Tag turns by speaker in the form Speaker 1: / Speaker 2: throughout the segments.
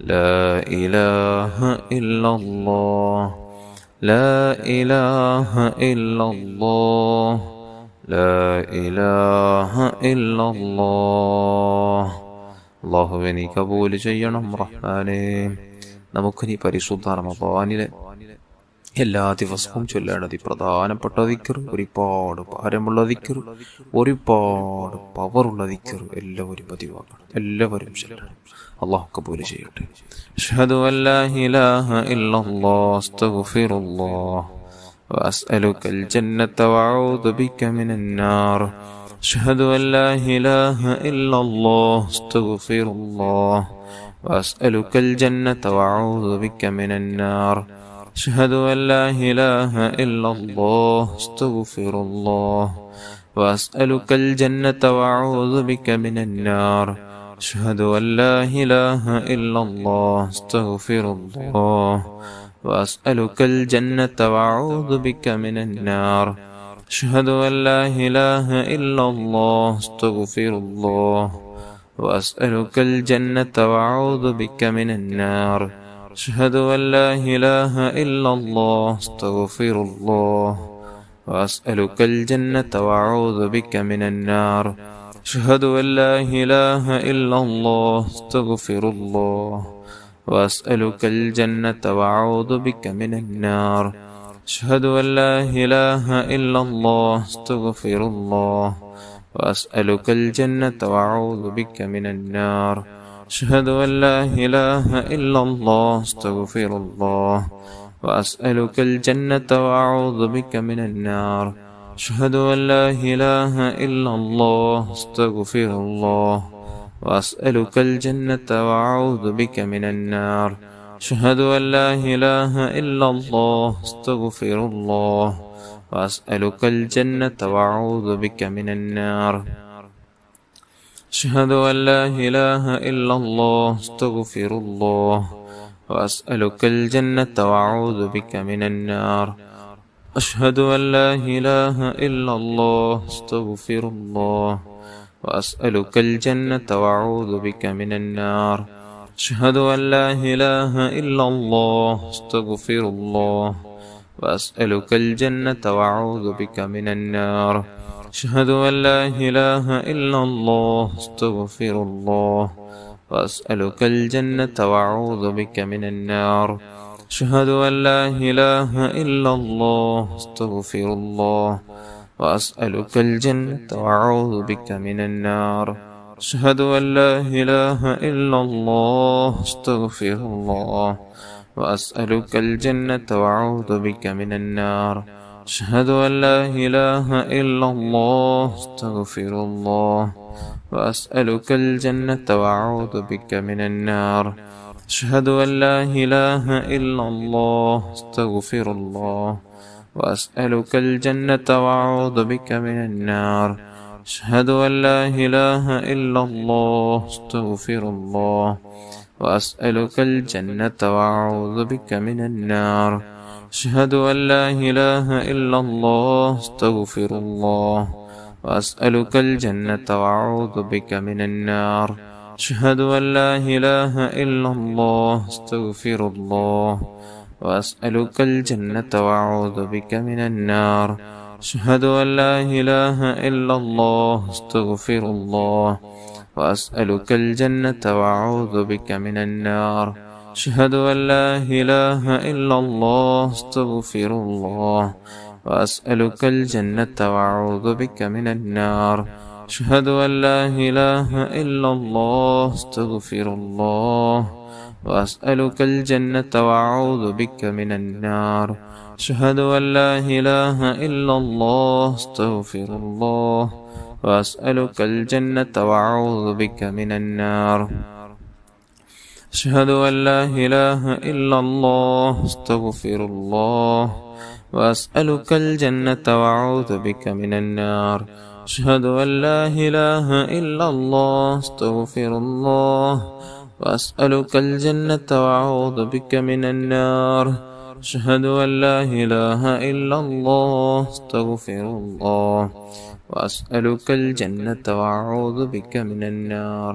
Speaker 1: لا إله إلا الله لا إله إلا الله لا إله إلا الله അല്ലാഹുവേ നീ കബൂൽ ചെയ്യണം റഹ്മാനേ. നമുക്കിനി പരിശുദ്ധ റമദാനിലെ എല്ലാ ദിവസവും ചൊല്ലേണ്ടത് പ്രധാനപ്പെട്ട ദിക്ർ, ഒരുപാട് ഭാരമുള്ള ദിക്ർ, ഒരുപാട് പവറുള്ള ദിക്ർ എല്ലാവരും പതിവാക്കണം, എല്ലാവരും ചൊല്ലണം. അല്ലാഹു കബൂൽ ചെയ്യട്ടെ. അഷ്ഹദു അല്ലാ ഇലാഹ ഇല്ലല്ലാഹ് അസ്തഗ്ഫിറുല്ലാഹ് വഅസ്അലുകൽ ജന്നത വഅഊദു ബിക മിനൻ നാർ. അഷ്ഹദു അല്ലാ ഇലാഹ ഇല്ലല്ലാഹ് അസ്തഗ്ഫിറുല്ലാഹ് വഅസ്അലുകൽ ജന്നത വഅഊദു ബിക മിനൻ നാർ. أشهد أن لا إله إلا الله أستغفر الله وأسألك الجنة وأعوذ بك من النار. أشهد أن لا إله إلا الله أستغفر الله وأسألك الجنة وأعوذ بك من النار. أشهد أن لا إله إلا الله أستغفر الله وأسألك الجنة وأعوذ بك من النار. أشهد أن لا إله إلا الله أستغفر الله وأسألك الجنة وأعوذ بك من النار. أشهد أن لا إله إلا الله أستغفر الله وأسألك الجنة وأعوذ بك من النار. أشهد أن لا إله إلا الله أستغفر الله وأسألك الجنة وأعوذ بك من النار. أشهد أن لا إله إلا الله أستغفر الله وأسألك الجنة وأعوذ بك من النار. أشهد أن لا إله إلا الله أستغفر الله وأسألك الجنة وأعوذ بك من النار. أشهد أن لا إله إلا الله أستغفر الله وأسألك الجنة وأعوذ بك من النار. أشهد أن لا إله إلا الله أستغفر الله وأسألك الجنة وأعوذ بك من النار. أشهد أن لا إله إلا الله أستغفر الله وأسألك الجنة وأعوذ بك من النار. أشهد أن لا إله إلا الله أستغفر الله وأسألك الجنة وأعوذ بك من النار. أشهد أن لا إله إلا الله أستغفر الله وأسألك الجنة وأعوذ بك من النار. أشهد أن لا إله إلا الله أستغفر الله وأسألك الجنة وأعوذ بك من النار. أشهد أن لا إله إلا الله أستغفر الله وأسألك الجنة وأعوذ بك من النار. أشهد أن لا إله إلا الله أستغفر الله وأسألك الجنة وأعوذ بك من النار. أشهد أن لا إله إلا الله أستغفر الله وأسألك الجنة وأعوذ بك من النار. أشهد أن لا إله إلا الله أستغفر الله وأسألك الجنة وأعوذ بك من النار. أشهد أن لا إله إلا الله أستغفر الله وأسألك الجنة وأعوذ بك من النار. أشهد أن لا إله إلا الله أستغفر الله وأسألك الجنة وأعوذ بك من النار. أشهد أن لا إله إلا الله أستغفر الله وأسألك الجنة وأعوذ بك من النار. أشهد أن لا إله إلا الله أستغفر الله وأسألك الجنة وأعوذ بك من النار. أشهد أن لا إله إلا الله أستغفر الله وأسألك الجنة وأعوذ بك من النار. أشهد أن لا إله إلا الله أستغفر الله وأسألك الجنة وأعوذ بك من النار. أشهد أن لا إله إلا الله أستغفر الله وأسألك الجنة وأعوذ بك من النار. أشهد أن لا إله إلا الله أستغفر الله وأسألك الجنة وأعوذ بك من النار. أشهد أن لا إله إلا الله أستغفر الله وأسألك الجنة وأعوذ بك من النار.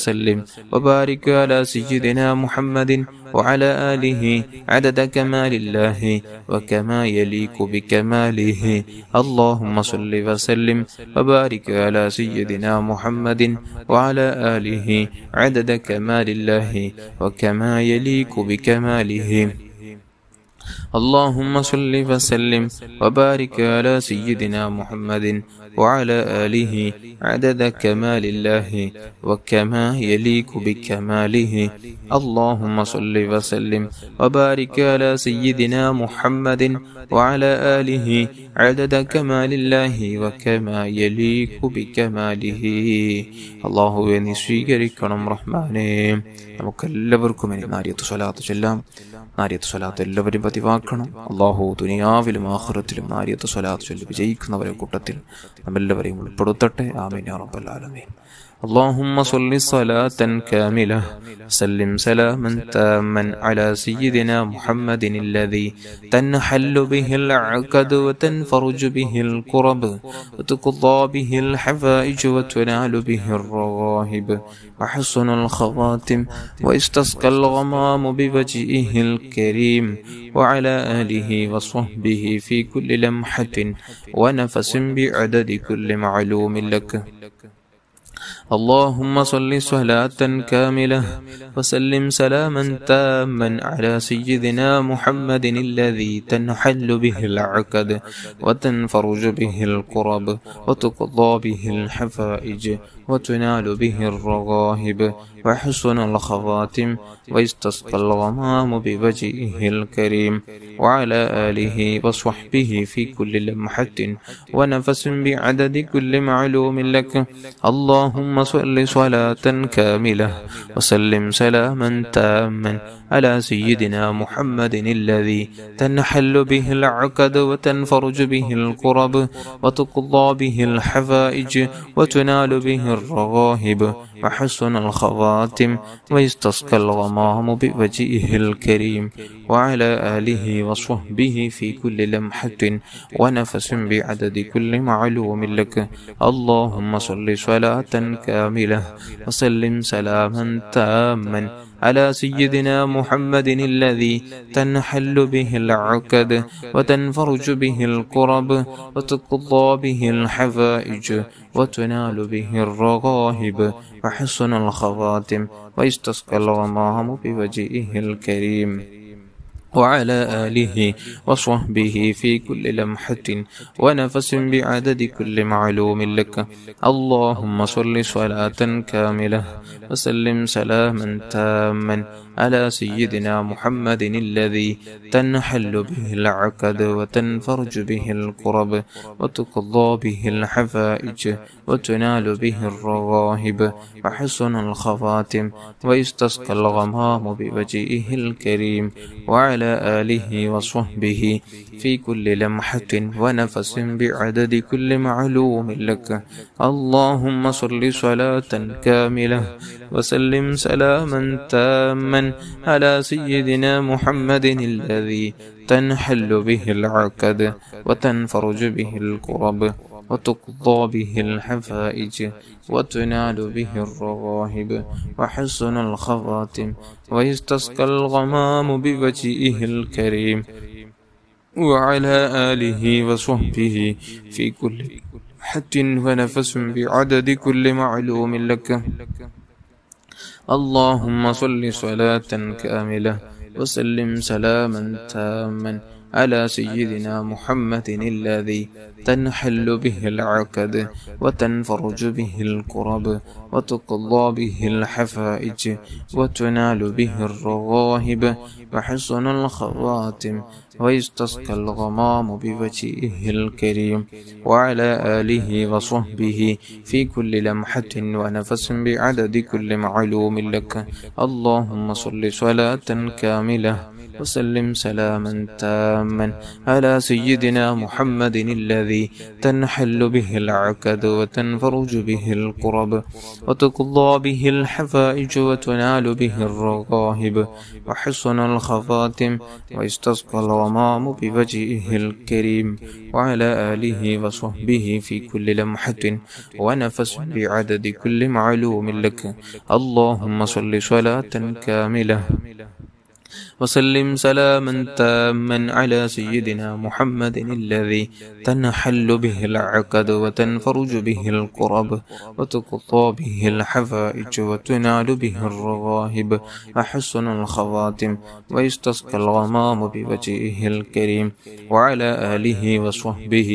Speaker 1: وسلم وبارك على سيدنا محمد وعلى آله عدد كمال الله وكما يليق بكماله. اللهم صل وسلم وبارك على سيدنا محمد وعلى آله عدد كمال الله وكما يليق بكماله. اللهم صل وسلم وبارك على سيدنا محمد وعلى آله عدد كمال الله وكما يليق بكماله. اللهم صل وسلم وبارك على سيدنا محمد وعلى آله عدد كمال الله وكما يليق بكماله. അല്ലാഹുവേ നീ സ്വീകരിക്കണം റഹ്മാനേ. നമുക്കെല്ലാവർക്കും ഇനി നാരിയത്ത് സ്വലാത്ത് ചൊല്ലാം. നാരിയത്ത് സ്വലാത്ത് എല്ലാവരും പതിവാക്കണം. അല്ലാഹു ദുനിയാവിലും ആഖിറത്തിലും നാരിയത്ത് സ്വലാത്ത് ചൊല്ലി വിജയിക്കുന്നവരെ കൂട്ടത്തിൽ നമ്മെല്ലാവരെയും ഉൾപ്പെടുത്തട്ടെ. ആമീൻ യാ റബ്ബൽ ആലമീൻ. اللهم صل صلاة كاملة وسلم سلاما تاما على سيدنا محمد الذي تنحل به العقد وتنفرج به الكرب وتقضى به الحوائج وتنال به الرغائب وحسن الخواتم ويستسقى الغمام بوجهه الكريم وعلى آله وصحبه في كل لمحة ونفس بعدد كل معلوم لك. اللهم صل صلاة كاملة وسلم سلاما تاما على سيدنا محمد الذي تنحل به العقد وتنفرج به الكرب وتقضى به الحفائج وتنال به الرغائب وحسن الخواتم ويستسقى الغمام بوجهه الكريم وعلى آله وصحبه في كل لمحة ونفس بعدد كل معلوم لك. اللهم صل صلاة كاملة وسلم سلاما تاما على سيدنا محمد الذي تنحل به العقد وتنفرج به الكرب وتقضى به الحوائج وتنال به الرغائب وحسن الخواتم ويستسقى الغمام بوجهه الكريم وعلى آله وصحبه في كل لمحة ونفس بعدد كل معلوم لك. اللهم صل صلاة كاملة وسلم سلاما تاما على سيدنا محمد الذي تنحل به العقد وتنفرج به الكرب وتقضى به الحوائج وتنال به الرغائب وحسن الخواتم ويستسقى الغمام بوجهه الكريم وعلى آله وصحبه في كل لمحة ونفس بعدد كل معلوم لك. اللهم صل صلاة كاملة وسلم سلاما تاما على سيدنا محمد الذي تنحل به العقد وتنفرج به الكرب وتقضى به الحوائج وتنال به الرغائب وحسن الخواتم ويستسقى الغمام بوجهه الكريم وعلى آله وصحبه في كل لمحة ونفس بعدد كل معلوم لك. اللهم صل صلاة كاملة وسلم سلاما تاما على سيدنا محمد الذي تنحل به العقد وتنفرج به الكرب وتقضى به الحوائج وتنال به الرغائب وحسن الخواتم ويستسقى الغمام بوجهه الكريم وعلى آله وصحبه في كل حد ونفس بعدد كل معلوم لك. اللهم صل صلاة كاملة وسلم سلاما تاما على سيدنا محمد الذي تنحل به العقد وتنفرج به الكرب وتقضى به الحوائج وتنال به الرغائب وحسن الخواتم ويستسقى الغمام بوجهه الكريم وعلى آله وصحبه في كل لمحة ونفس بعدد كل معلوم لك. اللهم صل صلاة كاملة وسلم سلاما تاما على سيدنا محمد الذي تنحل به العقد وتنفرج به الكرب وتقضى به الحوائج وتنال به الرغائب وحسن الخواتم ويستسقى الغمام بوجهه الكريم وعلى آله وصحبه في كل لمحة ونفس بعدد كل معلوم لك. اللهم صل صلاة كاملة وسلم سلاما تاما على سيدنا محمد الذي تنحل به العقد وتنفرج به الكرب وتقضى به الحفائج وتنال به الرغائب وحسن الخواتم ويستسقى الغمام بوجهه الكريم وعلى آله وصحبه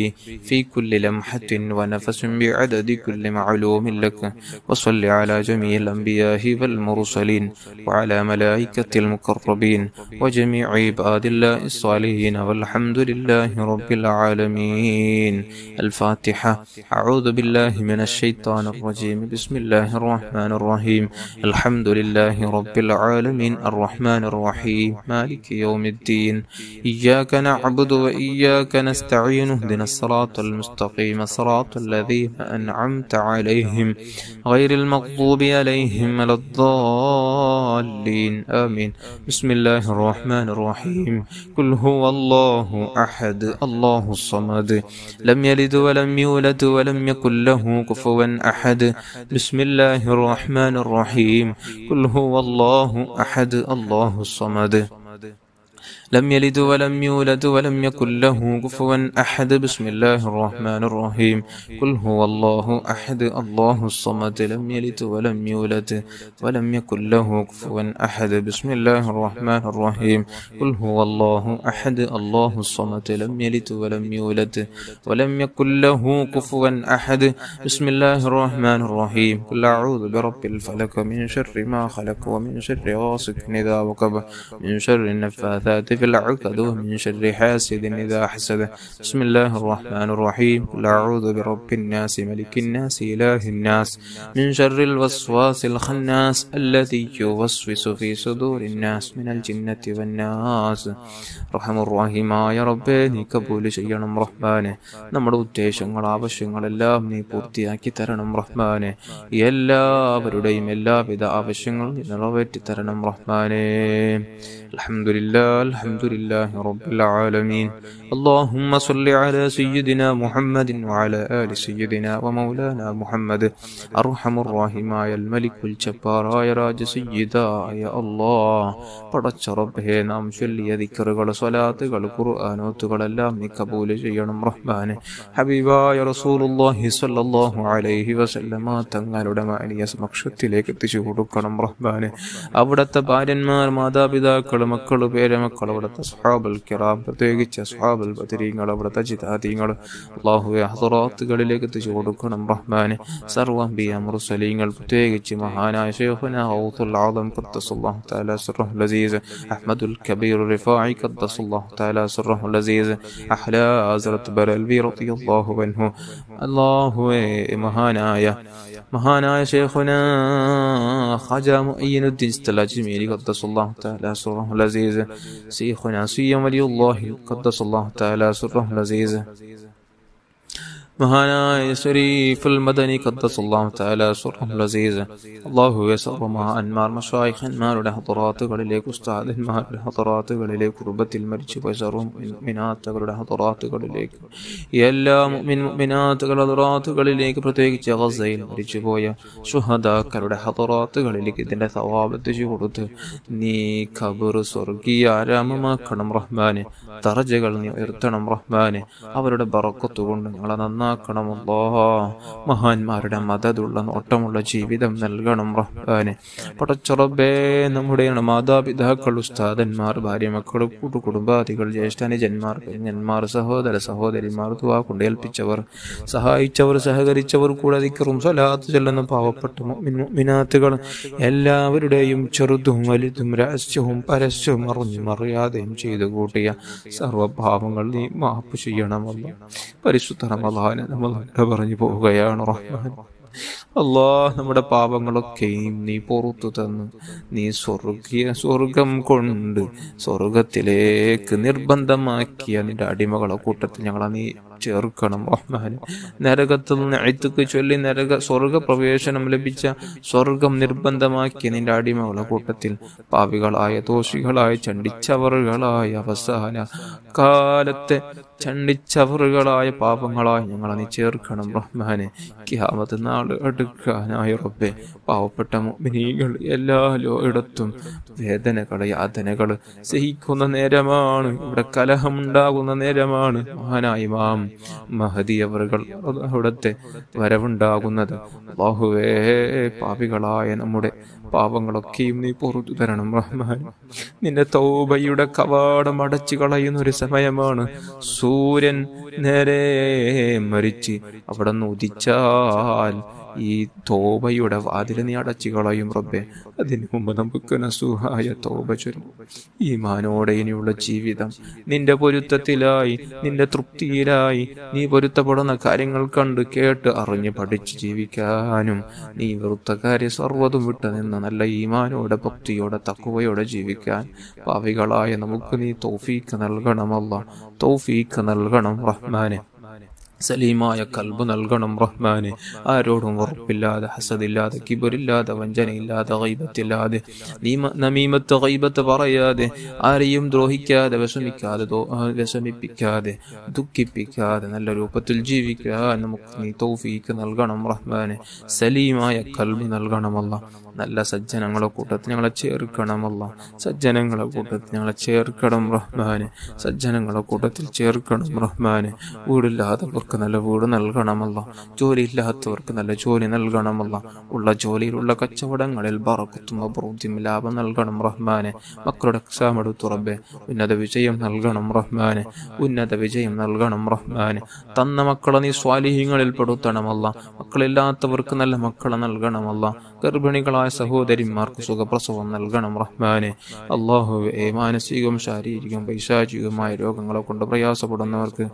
Speaker 1: في كل لمحة ونفس بعدد كل معلوم لك. وصل على جميع الأنبياء والمرسلين وعلى ملائكة المقربين وجميع عباد الله الصالحين والحمد لله رب العالمين. الفاتحة. أعوذ بالله من الشيطان الرجيم. بسم الله الرحمن الرحيم. الحمد لله رب العالمين الرحمن الرحيم مالك يوم الدين. إياك نعبد وإياك نستعين. اهدنا الصراط المستقيم صراط الذين أنعمت عليهم غير المغضوب عليهم ولا الضالين آمين. بسم الله الرحمن الرحيم. قل هو الله أحد الله الصمد لم يلد ولم يولد ولم يكن له كفوا أحد. بسم الله الرحمن الرحيم. قل هو الله أحد الله الصمد لم يلد ولم يولد ولم يكن له كفوا أحد. بسم الله الرحمن الرحيم. قل هو الله أحد الله الصمد لم يلد ولم يولد ولم يكن له كفوا أحد. بسم الله الرحمن الرحيم. قل هو الله أحد الله الصمد لم يلد ولم يولد ولم يكن له كفوا أحد. بسم الله الرحمن الرحيم. قل أعوذ برب الفلق من شر ما خلق ومن شر غاسق إذا وقب من شر النفاثات في العقد ومن شر حاسد إذا حسد. بسم الله الرحمن الرحيم. قل أعوذ برب الناس ملك الناس إله الناس من شر الوسواس الخناس الذي يوسوس في صدور الناس من الجنة والناس. റഹ്മാൻ റഹീമായ റബ്ബേ, നീ കബൂൽ ചെയ്യണം റഹ്മാനെ. നമ്മുടെ ഉദ്ദേശങ്ങൾ ആവശ്യങ്ങളെല്ലാം നീ പൂർത്തിയാക്കി തരണം റഹ്മാനെ. എല്ലാവരുടെയും എല്ലാവിധ ആവശ്യങ്ങളും നീ നിറവേറ്റി തരണം റഹ്മാനെ. അൽഹംദുലില്ലാഹ് അൽഹംദുലില്ലാഹി റബ്ബിൽ ആലമീൻ. اللهم صل على سيدنا محمد وعلى آل سيدنا ومولانا محمد. أرحم الراحماയ الملك الجبار രാജ സയ്യിദായ അല്ലാഹ്, പടച്ച റബ്ബേ, നാം ചൊല്ലിയ ദിക്റുകൾ സ്വലാത്തുകൾ ഖുർആനോത്തുകളെല്ലാം നീ കബൂൽ ചെയ്യണം റഹ്മാനെ. ഹബീബായ റസൂലുള്ളാഹി സ്വല്ലല്ലാഹു അലൈഹി വസല്ലമ തങ്ങളുടെ മാനിയ സമക്ഷത്തിലേക്ക് എത്തിച്ചു കൊടുക്കണം റഹ്മാനെ. അവിടുത്തെ ഭാര്യന്മാർ, മാതാപിതാക്കൾ, മക്കൾ, പേരമക്കൾ, അവിടുത്തെ സ്വഹാബുൽ കിറാം, പ്രത്യേകിച്ച് സ്വഹാബുൽ ബദരീങ്ങൾ, അവിടുത്തെ ജിഹാദികൾ അല്ലാഹുവേ ഹദറാത്തുകളിലേക്ക് എത്തിച്ചു കൊടുക്കണം റഹ്മാനെ. സർവ്വ അംബിയ മുർസലീങ്ങൾ, പ്രത്യേകിച്ച് മഹാനായ ശൈഖുനാ ഗൗസുൽ ആദം ഖദ്ദസല്ലാഹു തആല സിർറഹുൽ അസീസ്, അഹ്മദുൽ കബീർ റിഫാഇ ഖദ്ദസല്ലാഹു തആല സിർറഹുൽ അസീസ്, അഹ്ലാ ഹസ്രത്ത് ബറൽവി റളിയല്ലാഹു അൻഹു. അല്ലാഹുവേ മഹാനായ ശൈഖുനാ ഖാജ മുഈനുദ്ദീൻ അജ്മീരി ഖദ്ദസല്ലാഹു തആല സിർറഹുൽ അസീസ്, ശൈഖുനാ സിയം വലിയുല്ലാഹി ഖദ്ദസല്ലാഹു തആല സിർറഹുൽ അസീസ്, മഹാനായ ശരീഫുൽ മദനി ഖദ്ദസല്ലാഹു തആല സിർറഹുൽ അസീസ്. അല്ലാഹുവേ, സർവ്വമഹാന്മാർ, മശായിഖന്മാരുടെ ഹദറാത്തുകളിലേക്ക്, ഉസ്താദന്മാരുടെ ഹദറാത്തുകളിലേക്ക്, കുർബത്തിൽ മരിച്ചുപോയ സർവ്വ മുഅ്മിനാത്തുകളുടെ ഹദറാത്തുകളിലേക്ക്, എല്ലാ മുഅ്മിനാത്തുകളുടെ ഹദറാത്തുകളിലേക്ക്, പ്രത്യേകിച്ച് ഗസയിൽ മരിച്ചുപോയ ശുഹദാക്കളുടെ ഹദറാത്തുകളിലേക്ക് ഇതിന്റെ സവാബ് എത്തിച്ചു കൊടുത്ത് നീ ഖബർ സ്വർഗീയ ആരാമമാക്കണം റഹ്മാനെ. ദറജകൾ നീ ഉയർത്തണം റഹ്മാനെ. അവരുടെ ബറക്കത്ത് കൊണ്ട് ഞങ്ങളെ നന്നാക്കണം അല്ലാഹ്. മഹാന്മാരുടെ മദദുള്ള നോട്ടമുള്ള ജീവിതം നൽകണം റഹ്മാനെ. പടച്ച റബ്ബേ, നമ്മുടെ മാതാപിതാക്കൾ, ഉസ്താദന്മാർ, ഭാര്യ, മക്കൾ, കൂട്ടുകുടുംബാദികൾ, ജ്യേഷ്ഠാനുജന്മാർ, പെഞ്ഞന്മാർ, സഹോദര സഹോദരിമാർ, ദുആ കൊണ്ട് ഏൽപ്പിച്ചവർ, സഹായിച്ചവർ, സഹകരിച്ചവർ, കൂടെ ദിക്റും സ്വലാത്ത് ചൊല്ലുന്ന പാവപ്പെട്ട മുഅ്മിനാത്തുകൾ എല്ലാവരുടെയും ചെറുതും വലുതും രഹസ്യവും പരസ്യവും അറിഞ്ഞും അറിയാതെയും ചെയ്തു കൂട്ടിയ സർവഭാവങ്ങൾ നീ മാപ്പ് ചെയ്യണമല്ലോ. പരിശുദ്ധ റമളാൻ നമ്മൾ പറഞ്ഞു പോവുകയാണ് റഹ്മാൻ. അല്ലാഹ്, നമ്മുടെ പാപങ്ങളൊക്കെയും നീ പുറത്തു തന്നു നീ സ്വർഗം കൊണ്ട് സ്വർഗത്തിലേക്ക് നിർബന്ധമാക്കിയ നിന്റെ അടിമകളെ കൂട്ടത്തിൽ ഞങ്ങളെ നീ ചേർക്കണം റഹ്മാനെ. നരകത്തിൽ നിന്ന് ഇത്ഖ് ചൊല്ലി സ്വർഗ പ്രവേശനം ലഭിച്ച, സ്വർഗം നിർബന്ധമാക്കിയ നിന്റെ അടിമകളുടെ കൂട്ടത്തിൽ പാപികളായ, ദോഷികളായ, ചണ്ടിച്ചവറുകളായ, അവസാന കാലത്തെ ചണ്ടിച്ചവറുകളായ, പാപങ്ങളായ ഞങ്ങളെ നീ ചേർക്കണം റഹ്മാനെ. ഖിയാമത്ത് നാൾ അടുക്കാനായ റബ്ബേ, പാവപ്പെട്ട മുഅ്മിനീകൾ എല്ലായിടത്തും വേദനകൾ, യാതനകൾ സഹിക്കുന്ന നേരമാണ്. ഇവിടെ കലഹമുണ്ടാകുന്ന നേരമാണ്. മഹാനായ ഇമാം മഹദി അവറുകൾ അവിടുത്തെ വരവുണ്ടാകുന്നത്. അല്ലാഹുവേ, പാപികളായ നമ്മുടെ പാപങ്ങളൊക്കെയും നീ പുറത്തു തരണം റഹ്മാൻ. നിന്റെ തൗബയുടെ കവാടം അടച്ചു കളയുന്ന ഒരു സമയമാണ്. സൂര്യൻ നേരെ മരിച്ച് അവിടെ നിന്ന് ഉദിച്ചാൽ ഈ തൗബയുടെ വാതിൽ നീ അടച്ചു കളയും റബ്ബേ. അതിനു മുമ്പ് നമുക്ക് നസൂഹായ തൗബ ചൊല്ലും. ഈമാനോടെ ഇനിയുള്ള ജീവിതം നിന്റെ പൊരുത്തത്തിലായി, നിന്റെ തൃപ്തിയിലായി, നീ പൊരുത്തപ്പെടുന്ന കാര്യങ്ങൾ കണ്ട് കേട്ട് അറിഞ്ഞ് പഠിച്ച് ജീവിക്കാനും, നീ വെറുത്ത കാര്യം സർവ്വതും വിട്ട് നിന്ന് നല്ല ഈമാനോടെ, ഭക്തിയോടെ, തഖ്വയോടെ ജീവിക്കാൻ പാപികളായ നമുക്ക് നീ തൗഫീഖ് നൽകണമല്ലാ. തൗഫീഖ് നൽകണം റഹ്മാനെ. സലീമായ കൽബ് നൽകണം റഹ്മാനെ. ആരോടും വെറുപ്പില്ലാതെ, ഹസദില്ലാതെ, കിബറില്ലാതെ, വഞ്ചനയില്ലാതെ, ഗൈബത്തില്ലാതെ, നമീമത്ത് ഗൈബത്ത് പറയാതെ, ആരെയും ദ്രോഹിക്കാതെ, വിഷമിപ്പിക്കാതെ, ദുഃഖിപ്പിക്കാതെ നല്ല രൂപത്തിൽ ജീവിക്കാൻ നമുക്ക് നീ തൗഫീഖ് നൽകണം റഹ്മാനെ. സലീമായ കൽബ് നൽകണമല്ല. നല്ല സജ്ജനങ്ങളെ കൂട്ടത്തിൽ ഞങ്ങളെ ചേർക്കണമല്ല. സജ്ജനങ്ങളെ കൂട്ടത്തിൽ ഞങ്ങളെ ചേർക്കണം റഹ്മാനെ. സജ്ജനങ്ങളെ കൂട്ടത്തിൽ ചേർക്കണം റഹ്മാനെ. വീടില്ലാത്തവർക്ക് നല്ല വീട് നൽകണമല്ല. ജോലി ഇല്ലാത്തവർക്ക് നല്ല ജോലി നൽകണമല്ല. ഉള്ള ജോലിയിലുള്ള കച്ചവടങ്ങളിൽ ബറക്കത്തും അബ്റൂത്തും ലാഭം നൽകണം റഹ്മാനെ. മക്കളുടെ എക്സാം എടുത്തു റബ്ബേ, ഉന്നത വിജയം നൽകണം റഹ്മാനെ. ഉന്നത വിജയം നൽകണം റഹ്മാനെ. തന്ന മക്കളെ നീ സ്വാലിഹീങ്ങളിൽ പെടുത്തണമല്ല. മക്കളില്ലാത്തവർക്ക് നല്ല മക്കളെ നൽകണമല്ല. ഗർഭിണികളായ സഹോദരിമാർക്ക് സുഖപ്രസവം നൽകണം റഹ്മാനെ. അല്ലാഹുവേ, മാനസികവും ശാരീരികവും പൈശാചികവുമായ രോഗങ്ങളെ കൊണ്ട് പ്രയാസപ്പെടുന്നവർക്ക്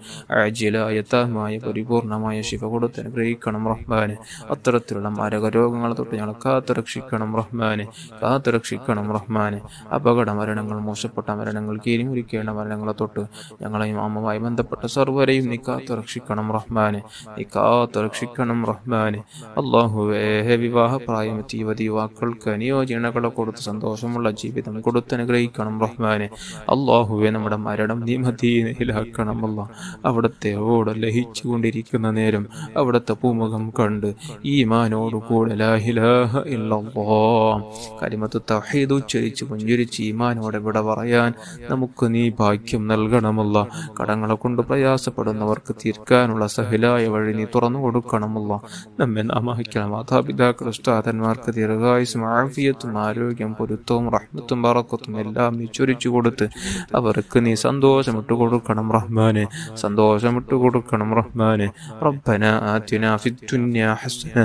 Speaker 1: ആജിലായ താമായ പരിപൂർണമായ ശിഫ കൊടുത്ത് അനുഗ്രഹിക്കണം റഹ്മാനെ. അത്തരത്തിലുള്ള മാരക രോഗങ്ങളെ തൊട്ട് ഞങ്ങളെ കാത്തുരക്ഷിക്കണം റഹ്മാനെ. കാത്തുരക്ഷിക്കണം റഹ്മാനെ. അപകട മരണങ്ങൾ, മോശപ്പെട്ട മരണങ്ങൾ, കീരിമുരിക്കേണ്ട മരണങ്ങളെ തൊട്ട് ഞങ്ങളെയും അമ്മയുമായി ബന്ധപ്പെട്ട സർവരെയും നീ കാത്തുരക്ഷിക്കണം റഹ്മാനെ. നീ കാത്തുരക്ഷിക്കണം റഹ്മാനെ. അല്ലാഹുവേ, വിവാഹപ്രായമെത്തിയ യുവാക്കൾക്ക് അനുയോജനകളെ കൊടുത്ത് സന്തോഷമുള്ള ജീവിതം കൊടുത്ത് അനുഗ്രഹിക്കണം റഹ്മാനെ. അല്ലാഹുവേ, നമ്മുടെ മരണം നീ മദീനയിലാക്കണം അല്ലാ. അവിടുത്തെ ഓടെ ലഹിച്ചു കൊണ്ടിരിക്കുന്ന നേരം അവിടുത്തെ പൂമുഖം കണ്ട് ഈമാനോടുകൂടെ ലാ ഇലാഹ ഇല്ലല്ലാഹ് കലിമത്ത് തൗഹീദ് ഉച്ചരിച്ച് പുഞ്ചിരിച്ച് ഈമാനോടെ വിട പറയാൻ നമുക്ക് നീ ഭാഗ്യം നൽകണമല്ല. കടങ്ങളെ കൊണ്ട് പ്രയാസപ്പെടുന്നവർക്ക് തീർക്കാനുള്ള സഹിലായ വഴി നീ തുറന്നു കൊടുക്കണമല്ല. നമ്മെ നാമഹിക്കണം. മാതാപിതാക്കൾ, ഉസ്താദന്മാർക്ക് ദീർഘായുസ്സും ആഫിയത്തും ആരോഗ്യം, പൊരുത്തവും റഹ്മത്തും ബറക്കത്തും എല്ലാം നീ ചൊരിച്ചു കൊടുത്ത് അവർക്ക് നീ സന്തോഷമിട്ട് കൊടുക്കണം റഹ്മാനെ. സന്തോഷമിട്ട് കൊടുക്കണം റഹ്മാനെ. റബ്ബന ആതിനാ ഫിദ്ദുനിയ ഹസന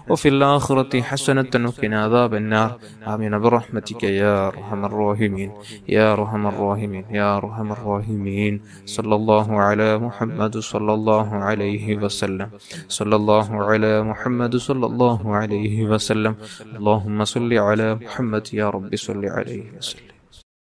Speaker 1: വഫിൽ ആഖിറതി ഹസനതൻ വഖിനാ അദാബന്നാർ. ആമീൻ ബിറഹ്മതിക യാ അർഹമർ റഹീമീൻ യാ അർഹമർ റഹീമീൻ യാ അർഹമർ റഹീമീൻ. സല്ലല്ലാഹു അലാ മുഹമ്മദ് സല്ലല്ലാഹു അലൈഹി വസല്ലം. സല്ലല്ലാഹു അലാ മുഹമ്മദ് സല്ലല്ലാഹു അലൈഹി വസല്ലം. اللهم صل على محمد يا رب صل عليه وسلم.